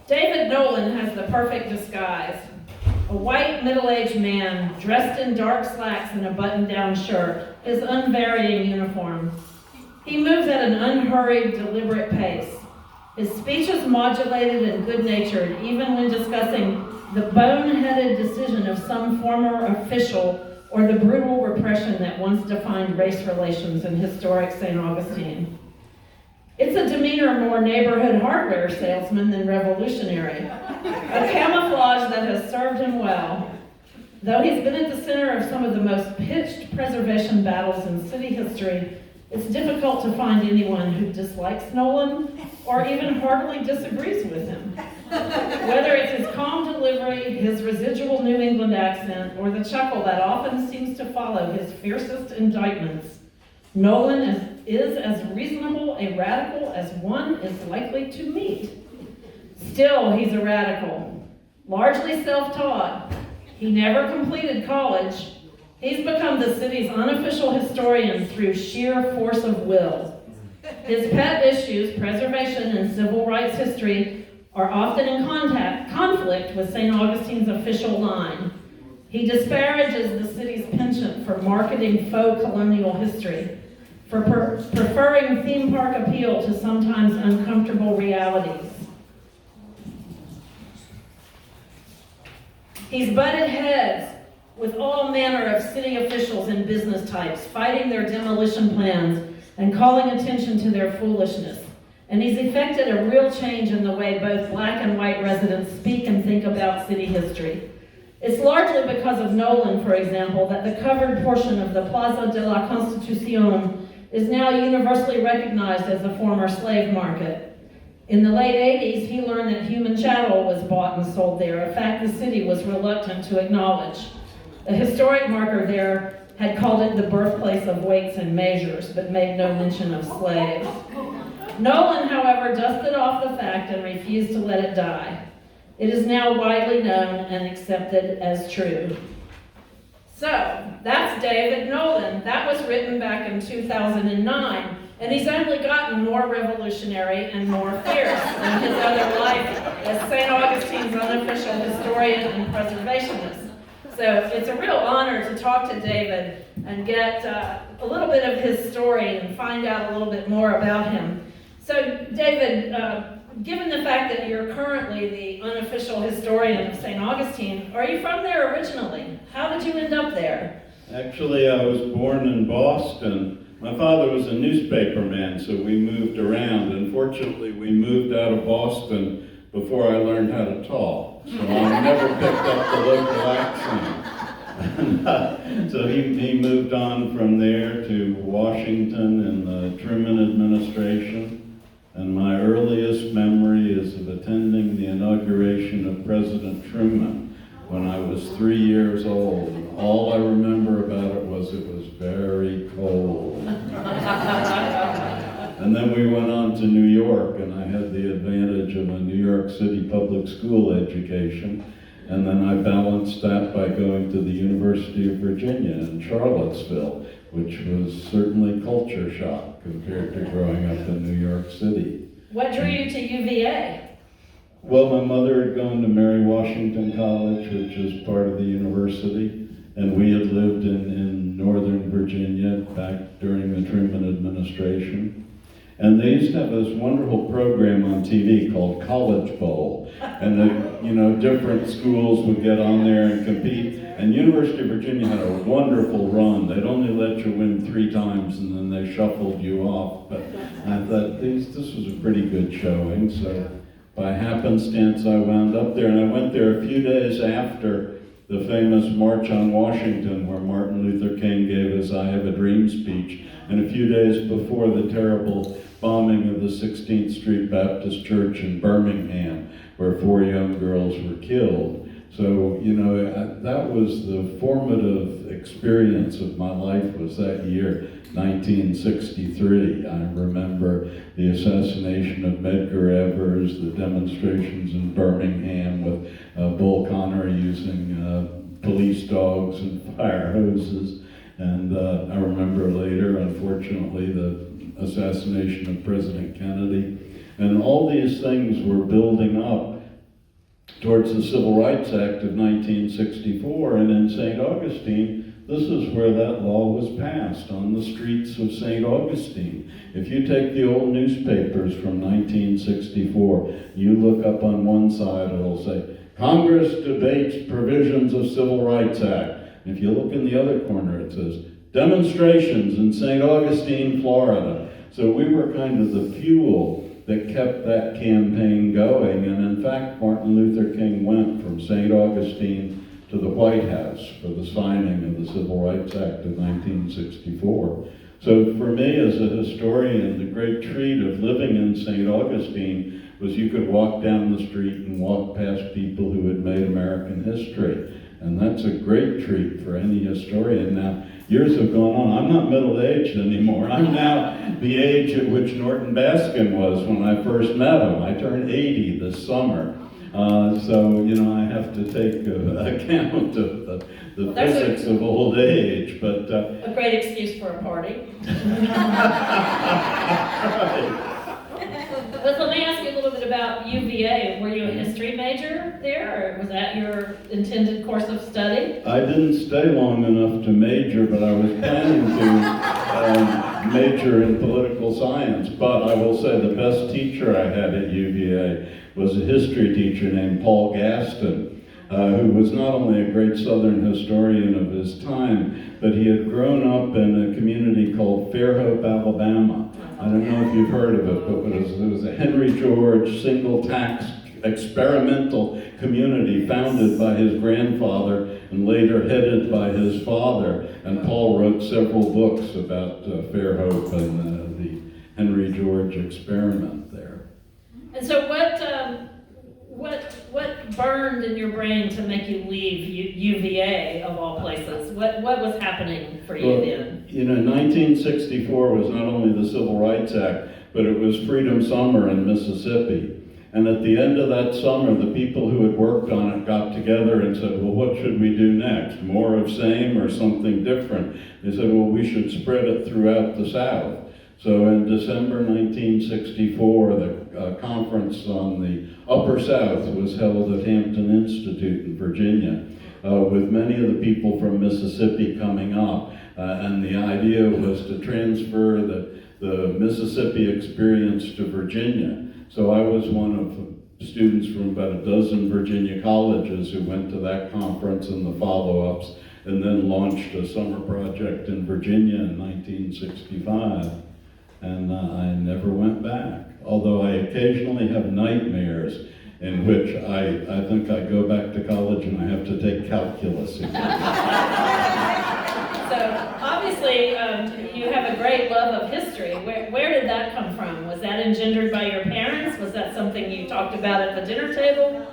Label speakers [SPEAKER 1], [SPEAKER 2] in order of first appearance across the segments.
[SPEAKER 1] David Nolan has the perfect disguise. A white middle-aged man dressed in dark slacks and a button-down shirt, his unvarying uniform. He moves at an unhurried, deliberate pace. His speech is modulated and good-natured, even when discussing the boneheaded decision of some former official or the brutal repression that once defined race relations in historic St. Augustine. It's a demeanor more neighborhood hardware salesman than revolutionary, a camouflage that has served him well. Though he's been at the center of some of the most pitched preservation battles in city history, it's difficult to find anyone who dislikes Nolan or even heartily disagrees with him. Whether it's his calm delivery, his residual New England accent, or the chuckle that often seems to follow his fiercest indictments, Nolan is as reasonable a radical as one is likely to meet. Still, he's a radical, largely self-taught. He never completed college. He's become the city's unofficial historian through sheer force of will. His pet issues, preservation and civil rights history, are often in conflict with St. Augustine's official line. He disparages the city's penchant for marketing faux colonial history, for preferring theme park appeal to sometimes uncomfortable realities. He's butted heads with all manner of city officials and business types, fighting their demolition plans and calling attention to their foolishness. And he's effected a real change in the way both black and white residents speak and think about city history. It's largely because of Nolan, for example, that the covered portion of the Plaza de la Constitución is now universally recognized as a former slave market. In the late 80s, he learned that human chattel was bought and sold there, a fact the city was reluctant to acknowledge. A historic marker there had called it the birthplace of weights and measures, but made no mention of slaves. Nolan, however, dusted off the fact and refused to let it die. It is now widely known and accepted as true. So, that's David Nolan. That was written back in 2009, and he's only gotten more revolutionary and more fierce than his other life as St. Augustine's unofficial historian and preservationist. So it's a real honor to talk to David and get a little bit of his story and find out a little bit more about him. So David, given the fact that you're currently the unofficial historian of St. Augustine, are you from there originally? How did you end up there?
[SPEAKER 2] Actually, I was born in Boston. My father was a newspaperman, so we moved around. Unfortunately, we moved out of Boston before I learned how to talk, so I never picked up the local accent. So he moved on from there to Washington in the Truman administration. And my earliest memory is of attending the inauguration of President Truman when I was 3 years old. All I remember about it was very cold. And then we went on to New York, and I had the advantage of a New York City public school education. And then I balanced that by going to the University of Virginia in Charlottesville, which was certainly culture shock compared to growing up in New York City.
[SPEAKER 1] What drew you to UVA?
[SPEAKER 2] Well, my mother had gone to Mary Washington College, which is part of the university, and we had lived in Northern Virginia back during the Truman administration. And they used to have this wonderful program on TV called College Bowl, and different schools would get on there and compete. And University of Virginia had a wonderful run. They'd only let you win 3 times, and then they shuffled you off. But I thought this was a pretty good showing. So by happenstance, I wound up there, and I went there a few days after the famous March on Washington, where Martin Luther King gave his "I Have a Dream" speech, and a few days before the terrible bombing of the 16th Street Baptist Church in Birmingham, where 4 young girls were killed. So, that was the formative experience of my life, was that year, 1963. I remember the assassination of Medgar Evers, the demonstrations in Birmingham with Bull Connor using police dogs and fire hoses. And I remember later, unfortunately, the assassination of President Kennedy. And all these things were building up towards the Civil Rights Act of 1964, and in St. Augustine, this is where that law was passed, on the streets of St. Augustine. If you take the old newspapers from 1964, you look up on one side, it'll say, Congress debates provisions of Civil Rights Act. And if you look in the other corner, it says, demonstrations in St. Augustine, Florida. So we were kind of the fuel that kept that campaign going. And in fact, Martin Luther King went from St. Augustine to the White House for the signing of the Civil Rights Act of 1964. So for me as a historian, the great treat of living in St. Augustine was you could walk down the street and walk past people who had made American history. And that's a great treat for any historian. Now, years have gone on. I'm not middle-aged anymore. I'm now the age at which Norton Baskin was when I first met him. I turned 80 this summer. So, you know, I have to take account of the physics of old age. But
[SPEAKER 1] a great excuse for a party.
[SPEAKER 2] Right.
[SPEAKER 1] But let me ask you a little bit about UVA. Were you a history major there, or was that your intended course of study?
[SPEAKER 2] I didn't stay long enough to major, but I was planning to major in political science. But I will say the best teacher I had at UVA was a history teacher named Paul Gaston, who was not only a great Southern historian of his time, but he had grown up in a community called Fairhope, Alabama. I don't know if you've heard of it, but it was a Henry George single-tax experimental community founded by his grandfather and later headed by his father. And Paul wrote several books about Fairhope and the Henry George experiment there.
[SPEAKER 1] And so what burned in your brain to make you leave UVA of all places? What was happening for you then?
[SPEAKER 2] You know, 1964 was not only the Civil Rights Act, but it was Freedom Summer in Mississippi. And at the end of that summer, the people who had worked on it got together and said, well, what should we do next? More of same or something different? They said, well, we should spread it throughout the South. So in December 1964, the conference on the Upper South was held at Hampton Institute in Virginia, with many of the people from Mississippi coming up. And the idea was to transfer the Mississippi experience to Virginia. So I was one of students from about a dozen Virginia colleges who went to that conference and the follow-ups, and then launched a summer project in Virginia in 1965. And I never went back. Although I occasionally have nightmares in which I think I go back to college and I have to take calculus again.
[SPEAKER 1] So obviously you have a great love of history. Where did that come from? Was that engendered by your parents? Was that something you talked about at the dinner table?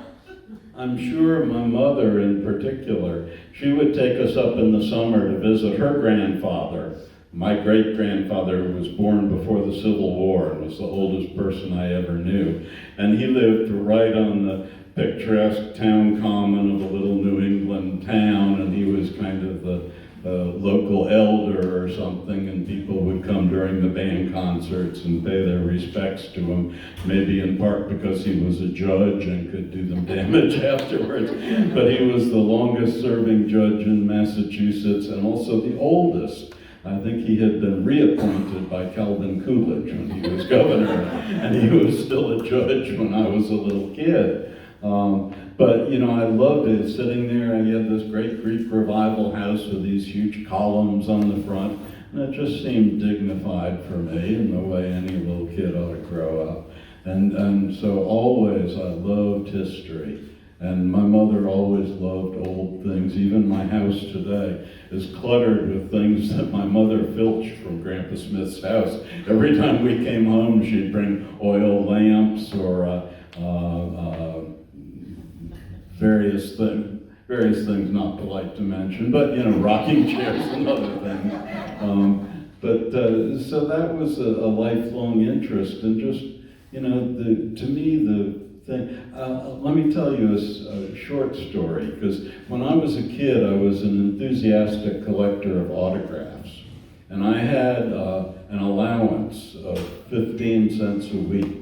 [SPEAKER 2] I'm sure my mother in particular, she would take us up in the summer to visit her grandfather. My great-grandfather was born before the Civil War and was the oldest person I ever knew. And he lived right on the picturesque town common of a little New England town, and he was kind of the local elder or something, and people would come during the band concerts and pay their respects to him, maybe in part because he was a judge and could do them damage afterwards. But he was the longest-serving judge in Massachusetts and also the oldest. I think he had been reappointed by Calvin Coolidge when he was governor, and he was still a judge when I was a little kid. But, you know, I loved it, sitting there, and he had this great Greek revival house with these huge columns on the front, and it just seemed dignified for me in the way any little kid ought to grow up. And so always I loved history. And my mother always loved old things. Even my house today is cluttered with things that my mother filched from Grandpa Smith's house. Every time we came home, she'd bring oil lamps or various things not polite to mention, but you know, rocking chairs and other things. So that was a lifelong interest, and just, you know, to me the thing. Let me tell you a short story, because when I was a kid, I was an enthusiastic collector of autographs, and I had an allowance of 15 cents a week.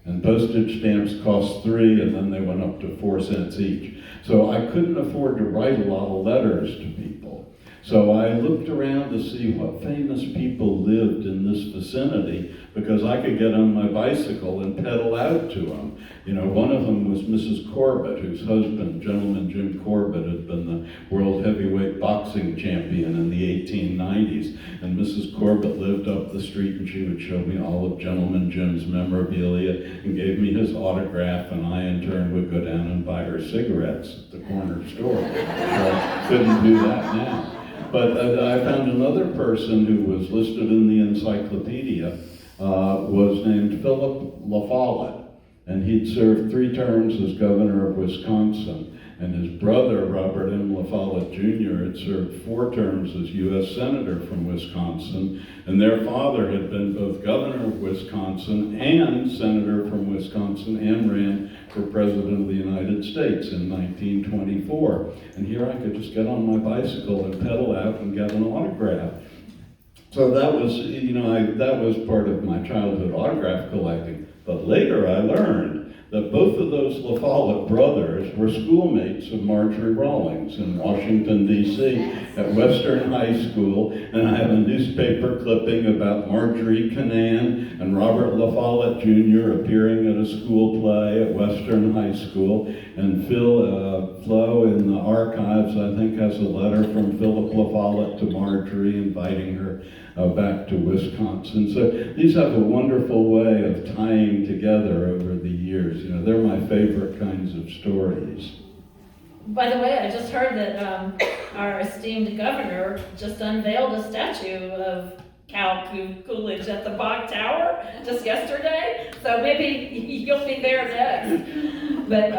[SPEAKER 2] And postage stamps cost 3, and then they went up to 4 cents each. So I couldn't afford to write a lot of letters to people. So I looked around to see what famous people lived in this vicinity, because I could get on my bicycle and pedal out to them. You know, one of them was Mrs. Corbett, whose husband, gentleman Jim Corbett, had been the world heavyweight boxing champion in the 1890s. And Mrs. Corbett lived up the street, and she would show me all of Gentleman Jim's memorabilia and gave me his autograph, and I in turn would go down and buy her cigarettes at the corner store. So I couldn't do that now. But I found another person who was listed in the encyclopedia, was named Philip La Follette, and he'd served 3 terms as governor of Wisconsin. And his brother, Robert M. La Follette Jr., had served 4 terms as U.S. Senator from Wisconsin, and their father had been both governor of Wisconsin and senator from Wisconsin, and ran for president of the United States in 1924. And here I could just get on my bicycle and pedal out and get an autograph. So that was, you know, that was part of my childhood autograph collecting. But later I learned that both of those La Follette brothers were schoolmates of Marjorie Rawlings in Washington, D.C. at Western High School. And I have a newspaper clipping about Marjorie Canaan and Robert La Follette Jr. appearing at a school play at Western High School. And Flo in the archives, I think, has a letter from Philip La Follette to Marjorie inviting her back to Wisconsin. So these have a wonderful way of tying together over the years. You know, they're my favorite kinds of stories.
[SPEAKER 1] By the way, I just heard that our esteemed governor just unveiled a statue of Cal Coolidge at the Bach Tower just yesterday. So maybe you'll be there next. But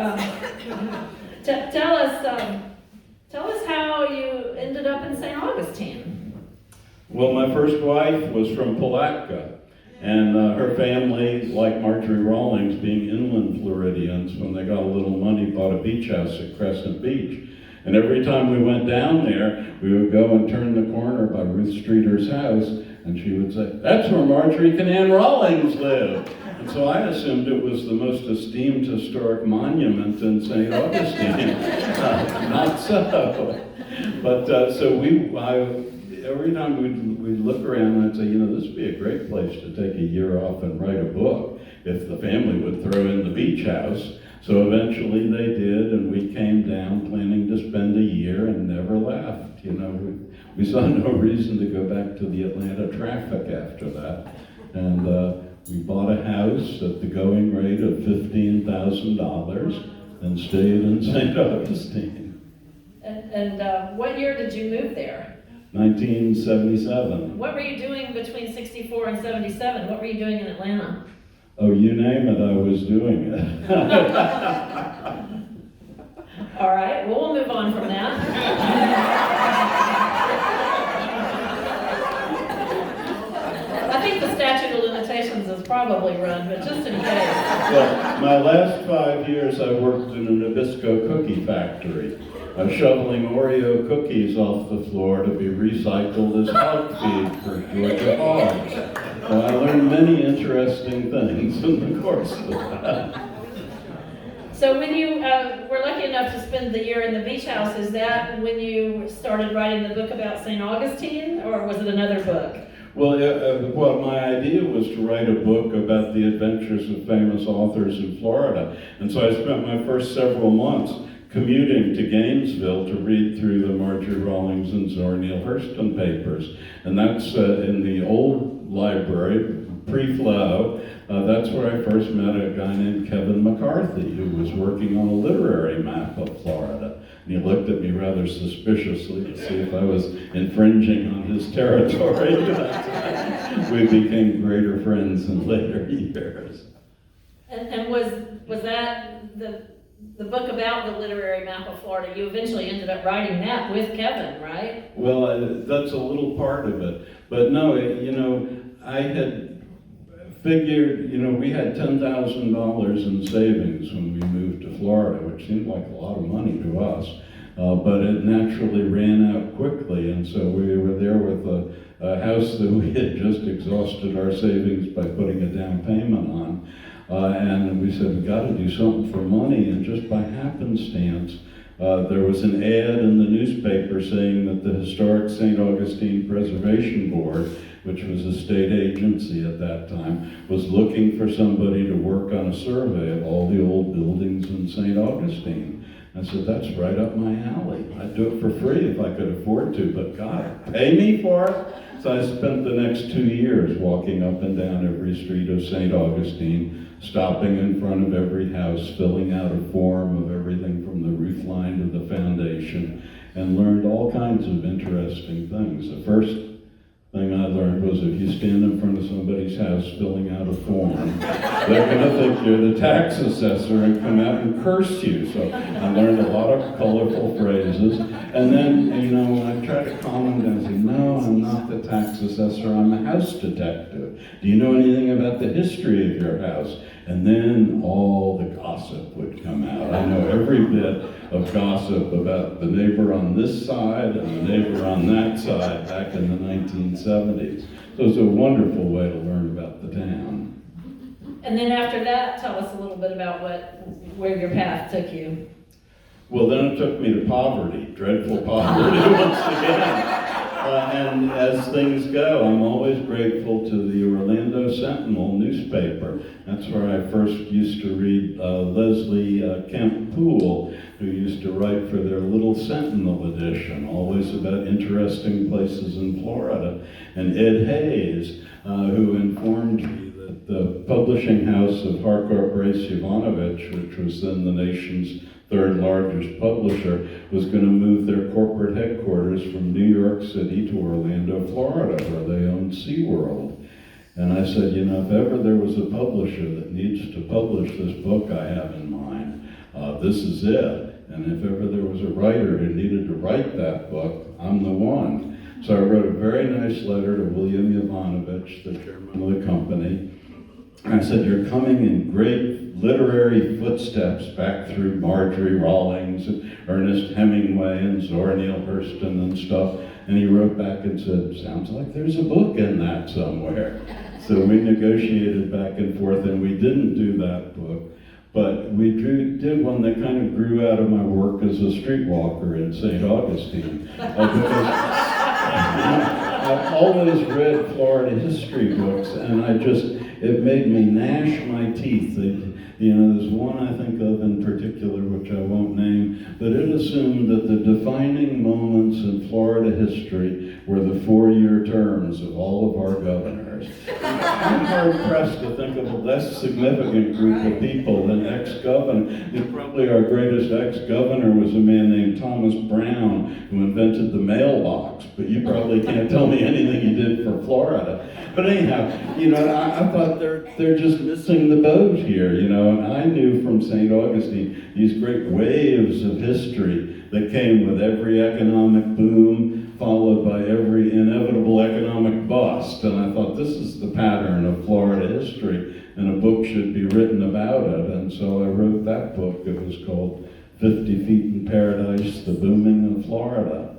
[SPEAKER 1] tell us how you ended up in St. Augustine.
[SPEAKER 2] Well, my first wife was from Palatka, and her family, like Marjorie Rawlings, being inland Floridians, when they got a little money, bought a beach house at Crescent Beach. And every time we went down there, we would go and turn the corner by Ruth Streeter's house, and she would say, "That's where Marjorie Canaan Rawlings lived." And so I assumed it was the most esteemed historic monument in St. Augustine. Not so. But every time we'd look around, I'd say, you know, this would be a great place to take a year off and write a book if the family would throw in the beach house. So eventually they did, and we came down planning to spend a year and never left. You know, we saw no reason to go back to the Atlanta traffic after that. And we bought a house at the going rate of $15,000 and stayed in St. Augustine.
[SPEAKER 1] And what year did you move there?
[SPEAKER 2] 1977.
[SPEAKER 1] What were you doing between 64 and 77? What were you doing in Atlanta?
[SPEAKER 2] Oh, you name it, I was doing it.
[SPEAKER 1] All right, well, we'll move on from that. I think the statute of limitations is probably run, but just in case.
[SPEAKER 2] Well, my last 5 years I worked in a Nabisco cookie factory. Shoveling Oreo cookies off the floor to be recycled as hog feed for Georgia hogs. So I learned many interesting things in the course of that.
[SPEAKER 1] So when you were lucky enough to spend the year in the beach house, is that when you started writing the book about St. Augustine, or was it another book?
[SPEAKER 2] Well, my idea was to write a book about the adventures of famous authors in Florida. And so I spent my first several months commuting to Gainesville to read through the Marjorie Rawlings and Zora Neale Hurston papers. And that's in the old library, pre-Flow. That's where I first met a guy named Kevin McCarthy, who was working on a literary map of Florida. And he looked at me rather suspiciously to see if I was infringing on his territory. We became greater friends in later years.
[SPEAKER 1] And was that the book about the literary map of Florida? You eventually ended up writing that with Kevin, right?
[SPEAKER 2] Well, that's a little part of it. But no, you know, I had figured, you know, we had $10,000 in savings when we moved to Florida, which seemed like a lot of money to us. but it naturally ran out quickly, and so we were there with a house that we had just exhausted our savings by putting a down payment on. And we said, we got to do something for money, and just by happenstance, there was an ad in the newspaper saying that the Historic St. Augustine Preservation Board, which was a state agency at that time, was looking for somebody to work on a survey of all the old buildings in St. Augustine. I said, that's right up my alley. I'd do it for free if I could afford to, but God, pay me for it? So I spent the next 2 years walking up and down every street of St. Augustine, stopping in front of every house, filling out a form of everything from the roof line to the foundation, and learned all kinds of interesting things. The first thing I learned was if you stand in front of somebody's house filling out a form, they're going to think you're the tax assessor and come out and curse you. So I learned a lot of colorful phrases. And then, when I try to calm them down, I say, no, I'm not the tax assessor, I'm a house detective. Do you know anything about the history of your house? And then all the gossip would come out. I know every bit of gossip about the neighbor on this side and the neighbor on that side back in the 1970s. So it's a wonderful way to learn about the town.
[SPEAKER 1] And then after that, tell us a little bit about where your path took you.
[SPEAKER 2] Well, then it took me to poverty, dreadful poverty once again. And as things go, I'm always grateful to the Orlando Sentinel newspaper. That's where I first used to read Leslie Kemp Poole, who used to write for their Little Sentinel edition, always about interesting places in Florida. And Ed Hayes, who informed me that the publishing house of Harcourt Brace Yovanovitch, which was then the nation's third largest publisher, was going to move their corporate headquarters from New York City to Orlando, Florida, where they owned SeaWorld. And I said, if ever there was a publisher that needs to publish this book I have in mind, this is it. And if ever there was a writer who needed to write that book, I'm the one. So I wrote a very nice letter to William Yovanovitch, the chairman of the company. I said, you're coming in great literary footsteps back through Marjorie Rawlings and Ernest Hemingway and Zora Neale Hurston and stuff. And he wrote back and said, sounds like there's a book in that somewhere. So we negotiated back and forth, and we didn't do that book. But we did one that kind of grew out of my work as a streetwalker in St. Augustine. I've always read Florida history books, and it made me gnash my teeth. There's one I think of in particular, which I won't name, but it assumed that the defining moments in Florida history were the 4-year terms of all of our governors. I'm hard-pressed to think of a less significant group of people than ex-governor. Probably our greatest ex-governor was a man named Thomas Brown, who invented the mailbox, but you probably can't tell me anything he did for Florida. But anyhow, I thought they're just missing the boat here, and I knew from St. Augustine these great waves of history that came with every economic boom, followed by every inevitable economic bust. And I thought, this is the pattern of Florida history, and a book should be written about it. And so I wrote that book. It was called 50 Feet in Paradise, The Booming of Florida.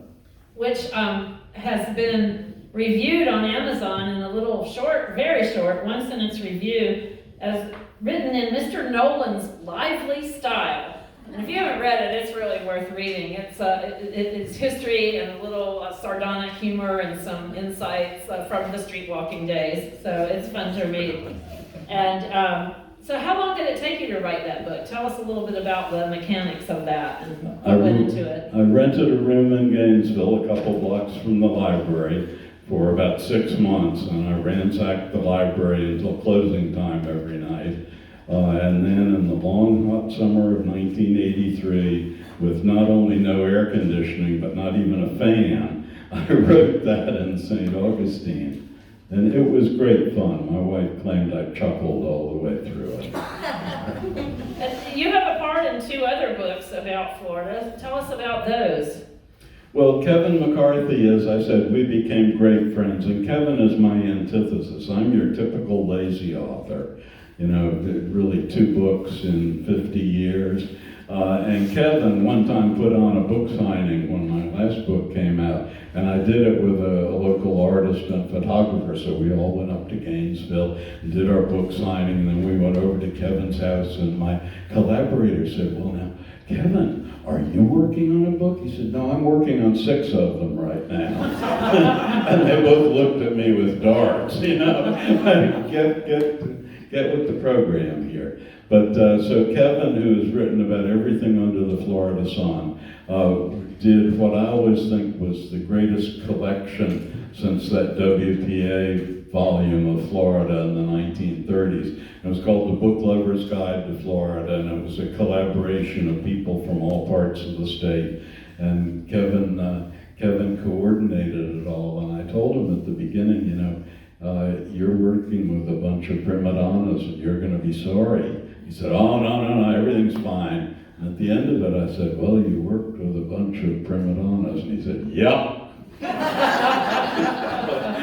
[SPEAKER 1] Which has been reviewed on Amazon in a little short, very short, one-sentence review as written in Mr. Nolan's lively style. And if you haven't read it, it's really worth reading. It's history and a little sardonic humor and some insights from the streetwalking days. So it's fun to read. And so how long did it take you to write that book? Tell us a little bit about the mechanics of that and what went into it.
[SPEAKER 2] I rented a room in Gainesville, a couple blocks from the library, for about 6 months, and I ransacked the library until closing time every night. And then in the long hot summer of 1983, with not only no air conditioning, but not even a fan, I wrote that in St. Augustine. And it was great fun. My wife claimed I chuckled all the way through it.
[SPEAKER 1] And you have a part in 2 other books about Florida. Tell us about those.
[SPEAKER 2] Well, Kevin McCarthy, as I said, we became great friends, and Kevin is my antithesis. I'm your typical lazy author. Really 2 books in 50 years. And Kevin one time put on a book signing when my last book came out, and I did it with a local artist and photographer, so we all went up to Gainesville and did our book signing, and then we went over to Kevin's house, and my collaborator said, well now, Kevin, are you working on a book? He said, no, I'm working on 6 of them right now. And they both looked at me with darts, get with the program here. But so Kevin, who has written about everything under the Florida sun, did what I always think was the greatest collection since that WPA volume of Florida in the 1930s. It was called The Book Lover's Guide to Florida, and it was a collaboration of people from all parts of the state. And Kevin coordinated it all, and I told him at the beginning, you're working with a bunch of prima donnas and you're going to be sorry. He said, oh, no, everything's fine. And at the end of it, I said, well, you worked with a bunch of prima donnas. And he said, yep.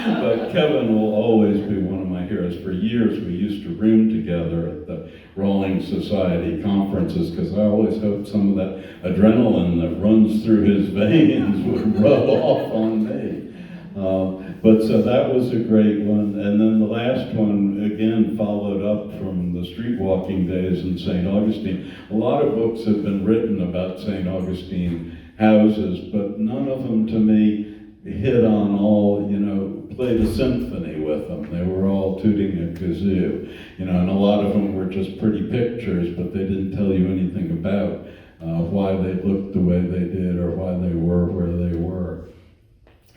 [SPEAKER 2] But Kevin will always be one of my heroes. For years, we used to room together at the Rolling Society conferences because I always hoped some of that adrenaline that runs through his veins would rub off on me. But so that was a great one. And then the last one, again, followed up from the street walking days in St. Augustine. A lot of books have been written about St. Augustine houses, but none of them, to me, hit on all, played a symphony with them. They were all tooting a kazoo, and a lot of them were just pretty pictures, but they didn't tell you anything about why they looked the way they did or why they were where they were.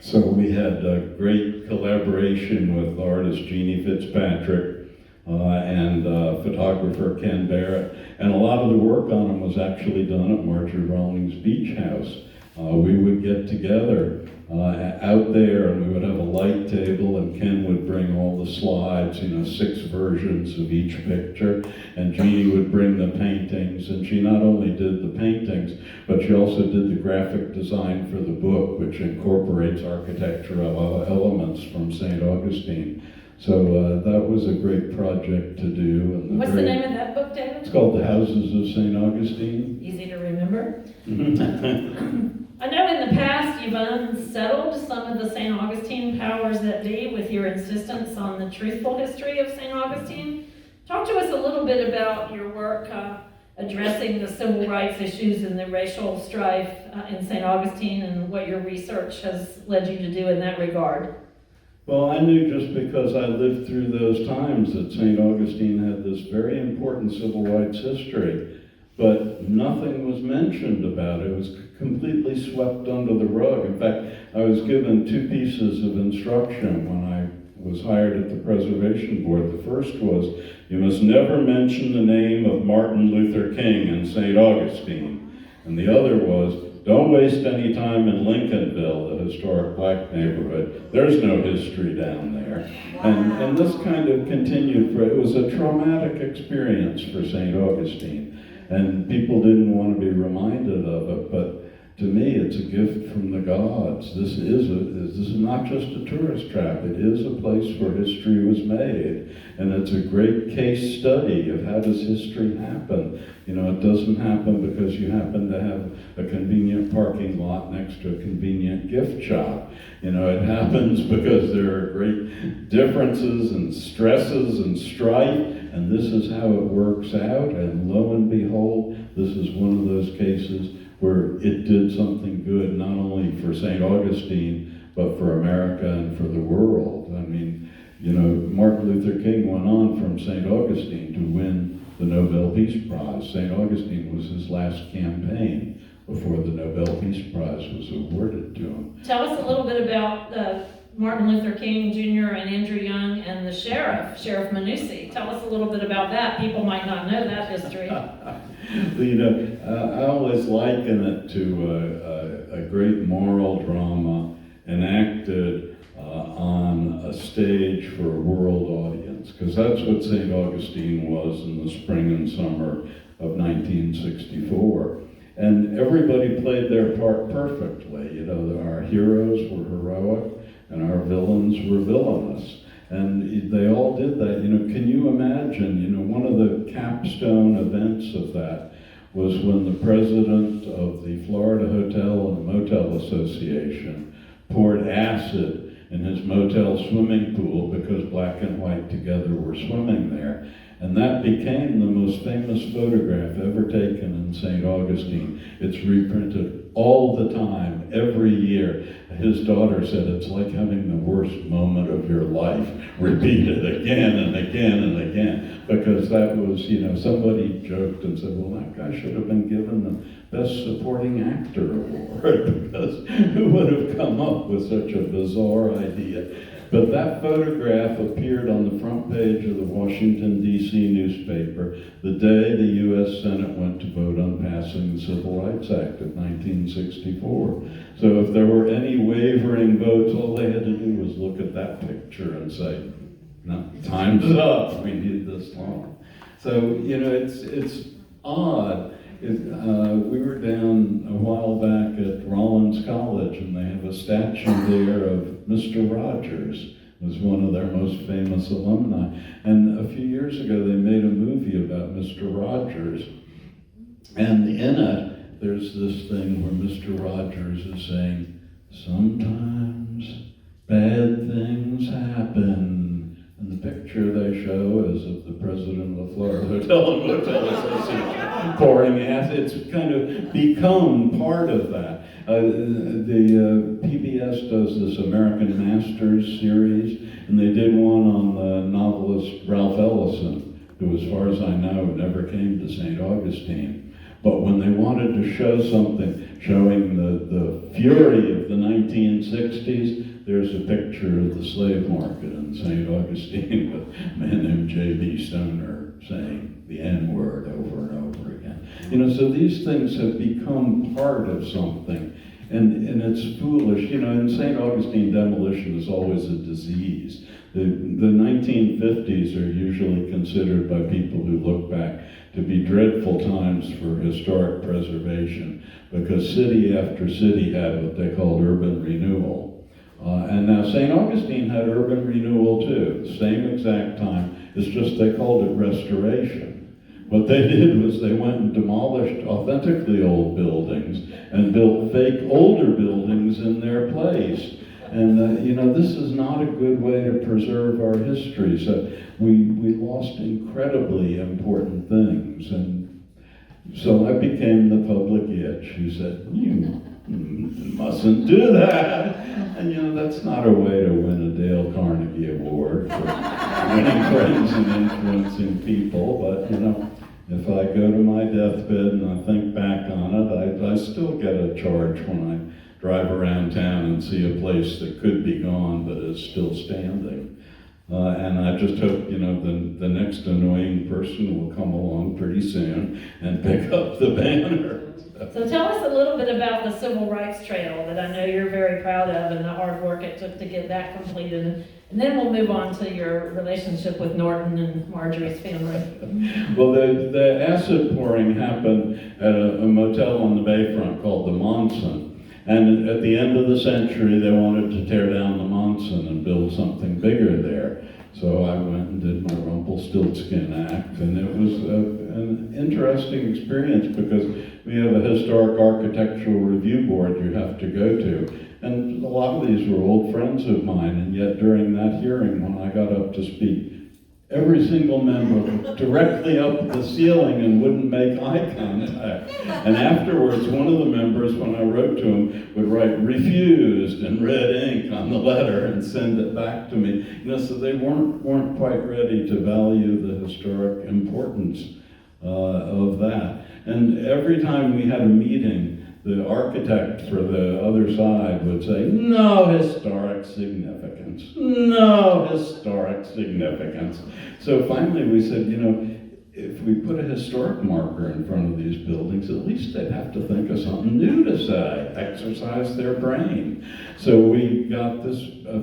[SPEAKER 2] So we had a great collaboration with artist Jeannie Fitzpatrick and photographer Ken Barrett. And a lot of the work on them was actually done at Marjorie Rawlings Beach House. We would get together out there and we would have a light table and Ken would bring all the slides, 6 versions of each picture, and Jeannie would bring the paintings, and she not only did the paintings, but she also did the graphic design for the book, which incorporates architectural elements from St. Augustine. So that was a great project to do. And
[SPEAKER 1] what's the name of that book, David?
[SPEAKER 2] It's called The Houses of St. Augustine.
[SPEAKER 1] Easy to remember. I know in the past you've unsettled some of the St. Augustine powers that be with your insistence on the truthful history of St. Augustine. Talk to us a little bit about your work addressing the civil rights issues and the racial strife in St. Augustine and what your research has led you to do in that regard.
[SPEAKER 2] Well, I knew just because I lived through those times that St. Augustine had this very important civil rights history, but nothing was mentioned about it. It was completely swept under the rug. In fact, I was given 2 pieces of instruction when I was hired at the Preservation Board. The first was, you must never mention the name of Martin Luther King in St. Augustine. And the other was, don't waste any time in Lincolnville, the historic black neighborhood. There's no history down there. And this kind of continued it was a traumatic experience for St. Augustine. And people didn't want to be reminded of it, but to me, it's a gift from the gods. This is not just a tourist trap. It is a place where history was made. And it's a great case study of how does history happen. It doesn't happen because you happen to have a convenient parking lot next to a convenient gift shop. It happens because there are great differences and stresses and strife, and this is how it works out. And lo and behold, this is one of those cases where it did something good, not only for St. Augustine, but for America and for the world. I mean, Martin Luther King went on from St. Augustine to win the Nobel Peace Prize. St. Augustine was his last campaign before the Nobel Peace Prize was awarded to him.
[SPEAKER 1] Tell us a little bit about Martin Luther King Jr. and Andrew Young and the Sheriff Manussi. Tell us a little bit about that. People might not know that history.
[SPEAKER 2] I always liken it to a great moral drama enacted on a stage for a world audience, because that's what St. Augustine was in the spring and summer of 1964. And everybody played their part perfectly. Our heroes were heroic and our villains were villainous. And they all did that. Can you imagine, one of the capstone events of that was when the president of the Florida Hotel and Motel Association poured acid in his motel swimming pool because black and white together were swimming there. And that became the most famous photograph ever taken in St. Augustine. It's reprinted all the time, every year. His daughter said it's like having the worst moment of your life, repeated again and again and again, because that was, somebody joked and said, well, that guy should have been given the Best Supporting Actor award, because who would have come up with such a bizarre idea? But that photograph appeared on the front page of the Washington, D.C. newspaper the day the U.S. Senate went to vote on passing the Civil Rights Act of 1964. So if there were any wavering votes, all they had to do was look at that picture and say, no, time's up, we need this law. So, it's odd. We were down a while back at Rollins College, and they have a statue there of Mr. Rogers, who was one of their most famous alumni. And a few years ago, they made a movie about Mr. Rogers, and in it, there's this thing where Mr. Rogers is saying, sometimes bad things happen. And the picture they show is of the president of the Florida Hotel and Motel Association pouring acid. It's kind of become part of that. The PBS does this American Masters series, and they did one on the novelist Ralph Ellison, who, as far as I know, never came to St. Augustine. But when they wanted to show something showing the fury of the 1960s, there's a picture of the slave market in St. Augustine with a man named J.B. Stoner saying the N-word over and over again. So these things have become part of something, and it's foolish. In St. Augustine, demolition is always a disease. The 1950s are usually considered by people who look back to be dreadful times for historic preservation, because city after city had what they called urban renewal. And now St. Augustine had urban renewal too, the same exact time. It's just they called it restoration. What they did was they went and demolished authentically old buildings and built fake older buildings in their place. And this is not a good way to preserve our history. So we lost incredibly important things. And so I became the public itch who said, you mustn't do that. And that's not a way to win a Dale Carnegie Award for winning friends and influencing people. But if I go to my deathbed and I think back on it, I still get a charge when I drive around town and see a place that could be gone but is still standing. And I just hope, the next annoying person will come along pretty soon and pick up the banner.
[SPEAKER 1] So tell us a little bit about the Civil Rights Trail that I know you're very proud of, and the hard work it took to get that completed. And then we'll move on to your relationship with Norton and Marjorie's family.
[SPEAKER 2] Well, the acid pouring happened at a motel on the bayfront called the Monson. And at the end of the century, they wanted to tear down the Monson and build something bigger there. So I went and did my Rumpelstiltskin act, and it was an interesting experience because we have a historic architectural review board you have to go to. And a lot of these were old friends of mine, and yet during that hearing, when I got up to speak, every single member looked directly up at the ceiling and wouldn't make eye contact. And afterwards, one of the members, when I wrote to him, would write "refused" in red ink on the letter and send it back to me. So they weren't quite ready to value the historic importance of that. And every time we had a meeting, the architect for the other side would say, no historic significance, no historic significance. So finally we said, if we put a historic marker in front of these buildings, at least they'd have to think of something new to say, exercise their brain. So we got this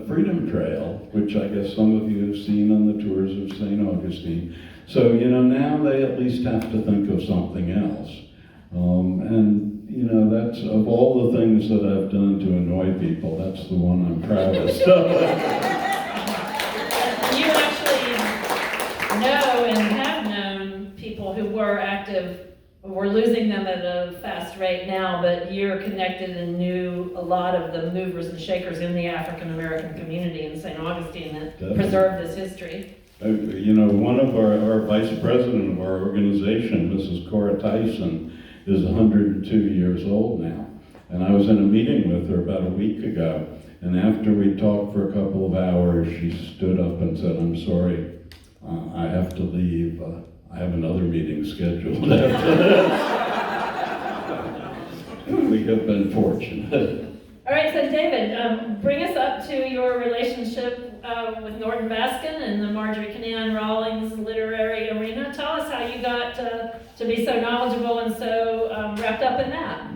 [SPEAKER 2] Freedom Trail, which I guess some of you have seen on the tours of St. Augustine. So, now they at least have to think of something else. That's, of all the things that I've done to annoy people, that's the one I'm proudest of.
[SPEAKER 1] You actually know and have known people who were active we're losing them at a fast rate now, but you're connected and knew a lot of the movers and shakers in the African American community in St. Augustine that
[SPEAKER 2] Definitely.
[SPEAKER 1] preserved this history.
[SPEAKER 2] You know, one of our vice president of our organization, Mrs. Cora Tyson, is 102 years old now. And I was in a meeting with her about a week ago, and after we talked for a couple of hours, she stood up and said, "I'm sorry, I have to leave. I have another meeting scheduled after this." We have been fortunate.
[SPEAKER 1] All right, so David, bring us up to your relationship with Norton Baskin and the Marjorie Kinnan Rawlings literary arena. Tell us how you got to be so knowledgeable and so wrapped up in that.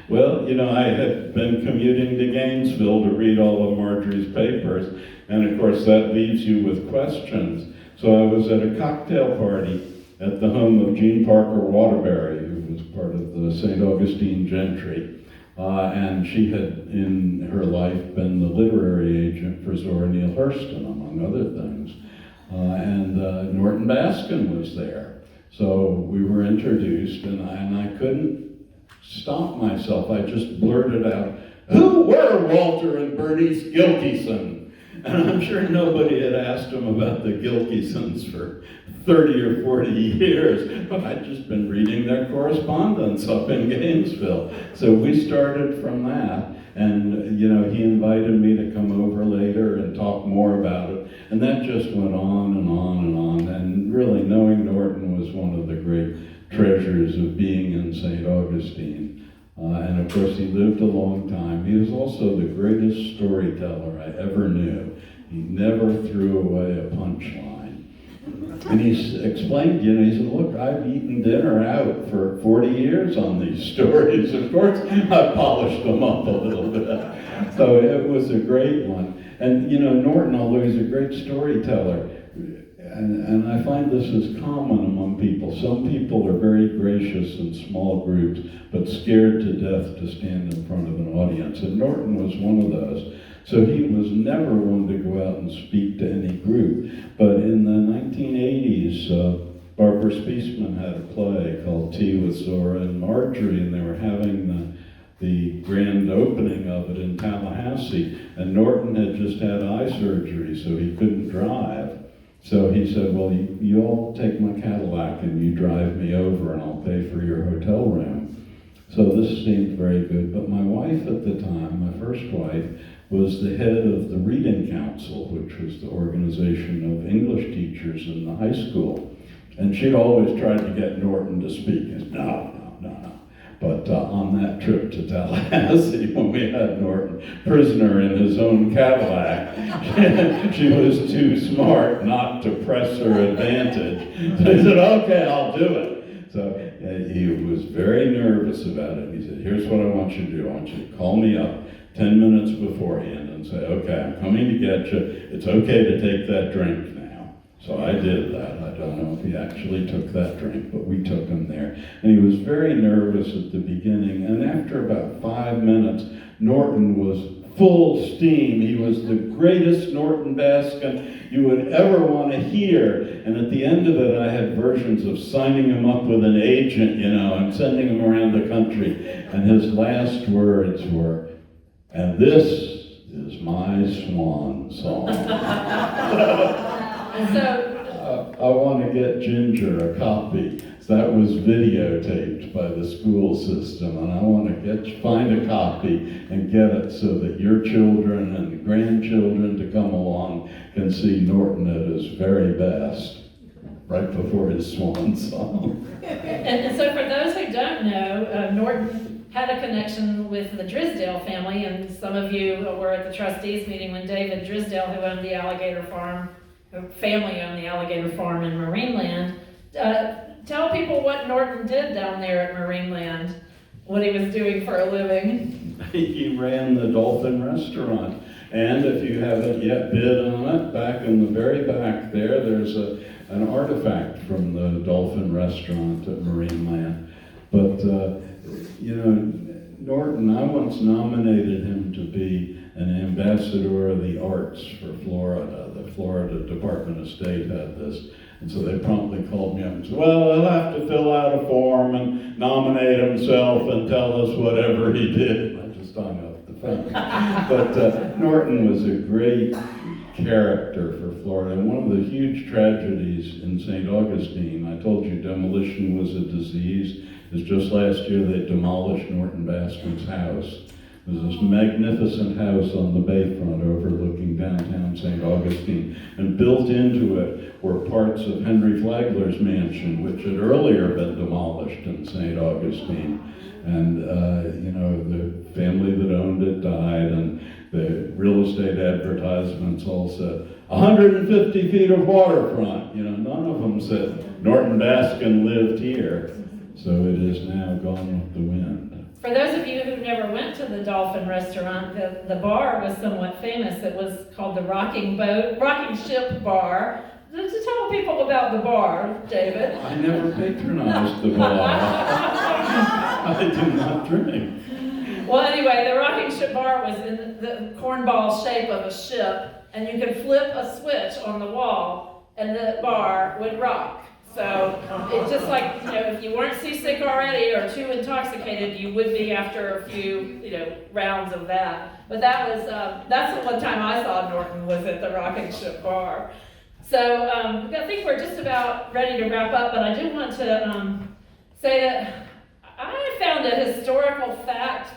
[SPEAKER 2] Well, you know, I had been commuting to Gainesville to read all of Marjorie's papers, and of course that leaves you with questions. So I was at a cocktail party at the home of Jean Parker Waterbury, who was part of the St. Augustine gentry. And she had, in her life, been the literary agent for Zora Neale Hurston, among other things. And Norton Baskin was there. So we were introduced, and I couldn't stop myself. I just blurted out, "Who were Walter and Bernice Gilkyson?" And I'm sure nobody had asked him about the Gilkysons for 30 or 40 years, but I'd just been reading their correspondence up in Gainesville. So we started from that, and you know, he invited me to come over later and talk more about it, and that just went on and on and on, and really knowing Norton was one of the great treasures of being in St. Augustine. And of course he lived a long time. He was also the greatest storyteller I ever knew. He never threw away a punchline. And he explained, you know, he said, "Look, I've eaten dinner out for 40 years on these stories. Of course, I polished them up a little bit." So it was a great one. And you know, Norton, although he's a great storyteller, and I find this is common among people. Some people are very gracious in small groups, but scared to death to stand in front of an audience. And Norton was one of those. So he was never one to go out and speak to any group. But in the 1980s, Barbara Spiesman had a play called Tea with Zora and Marjorie, and they were having the grand opening of it in Tallahassee. And Norton had just had eye surgery, so he couldn't drive. So he said, "Well, you all take my Cadillac and you drive me over and I'll pay for your hotel room." So this seemed very good. But my wife at the time, my first wife, was the head of the Reading Council, which was the organization of English teachers in the high school. And she'd always tried to get Norton to speak. He said, no. But on that trip to Tallahassee, when we had Norton prisoner in his own Cadillac, she was too smart not to press her advantage. So he said, "Okay, I'll do it." So he was very nervous about it. He said, "Here's what I want you to do. I want you to call me up 10 minutes beforehand and say, 'Okay, I'm coming to get you. It's okay to take that drink now.'" So I did that. I don't know if he actually took that drink, but we took him there. And he was very nervous at the beginning. And after about 5 minutes, Norton was full steam. He was the greatest Norton Baskin you would ever want to hear. And at the end of it, I had versions of signing him up with an agent, you know, and sending him around the country. And his last words were, "And this is my swan song."
[SPEAKER 1] So
[SPEAKER 2] I want to get Ginger a copy. That was videotaped by the school system, and I want to find a copy and get it so that your children and grandchildren to come along can see Norton at his very best, right before his swan song.
[SPEAKER 1] And so for those who don't know, Norton had a connection with the Drisdale family, and some of you were at the trustees meeting when David Drisdale, who owned the alligator farm, family owned the alligator farm in Marineland. Tell people what Norton did down there at Marineland, what he was doing for a living.
[SPEAKER 2] He ran the Dolphin Restaurant. And if you haven't yet bid on it, back in the very back there's an artifact from the Dolphin Restaurant at Marineland. But, you know, Norton, I once nominated him to be an ambassador of the arts for Florida. The Florida Department of State had this. And so they promptly called me up and said, well, he'll have to fill out a form and nominate himself and tell us whatever he did. I just hung up the phone. But Norton was a great character for Florida. And one of the huge tragedies in St. Augustine, I told you demolition was a disease, is just last year they demolished Norton Baskin's house. It was this magnificent house on the bayfront overlooking downtown St. Augustine. And built into it were parts of Henry Flagler's mansion, which had earlier been demolished in St. Augustine. And, the family that owned it died, and the real estate advertisements all said, 150 feet of waterfront. None of them said Norton Baskin lived here. So it is now gone with the wind.
[SPEAKER 1] For those of you who never went to the Dolphin Restaurant, the bar was somewhat famous. It was called the Rocking Ship Bar. Just to tell people about the bar, David.
[SPEAKER 2] I never patronized the bar. I did not drink.
[SPEAKER 1] Well, anyway, the Rocking Ship Bar was in the cornball shape of a ship, and you could flip a switch on the wall, and the bar would rock. So it's just like, if you weren't seasick already or too intoxicated, you would be after a few, rounds of that. But that's the one time I saw Norton, was at the Rocking Ship Bar. So I think we're just about ready to wrap up, but I do want to say that I found a historical fact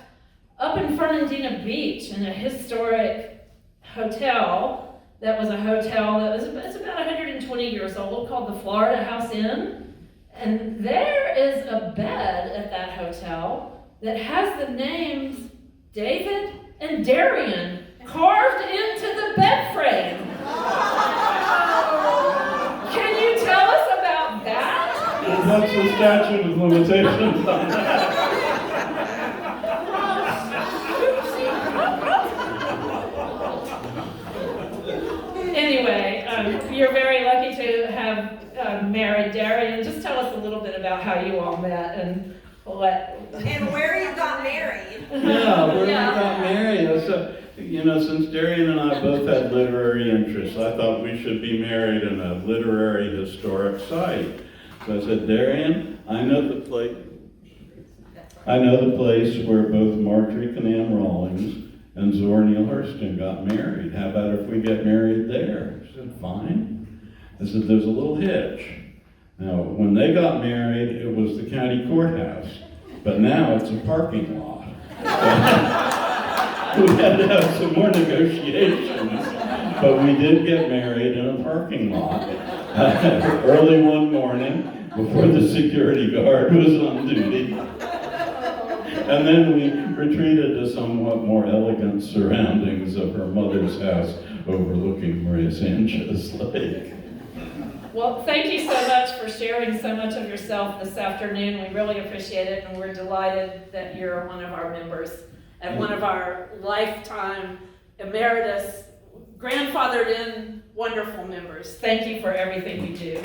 [SPEAKER 1] up in Fernandina Beach in a historic hotel. That was a hotel that it's about 120 years old, called the Florida House Inn. And there is a bed at that hotel that has the names David and Darian carved into the bed frame. Can you tell us about that?
[SPEAKER 2] What's the statute of limitations on that?
[SPEAKER 1] Anyway, you're very lucky to have married Darian. Just tell us a little bit about how you all met and what.
[SPEAKER 3] And where you got married.
[SPEAKER 2] Yeah, where we got married. So, since Darian and I both had literary interests, I thought we should be married in a literary historic site. So I said, Darian, I know the place where both Marjorie Canam Rawlings and Zora Neale Hurston got married. How about if we get married there? She said, fine. I said, there's a little hitch. Now, when they got married, it was the county courthouse, but now it's a parking lot. So we had to have some more negotiations, but we did get married in a parking lot early one morning before the security guard was on duty. And then we retreated to somewhat more elegant surroundings of her mother's house overlooking Maria Sanchez Lake.
[SPEAKER 1] Well, thank you so much for sharing so much of yourself this afternoon. We really appreciate it, and we're delighted that you're one of our members and one of our lifetime emeritus, grandfathered in, wonderful members. Thank you for everything you do.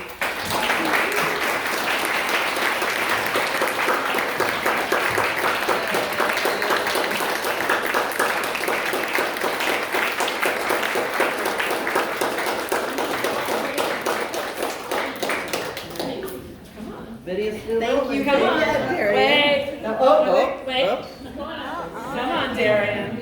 [SPEAKER 3] Thank you.
[SPEAKER 1] Come on.
[SPEAKER 3] Wait.
[SPEAKER 1] Wait. Come on, Darian.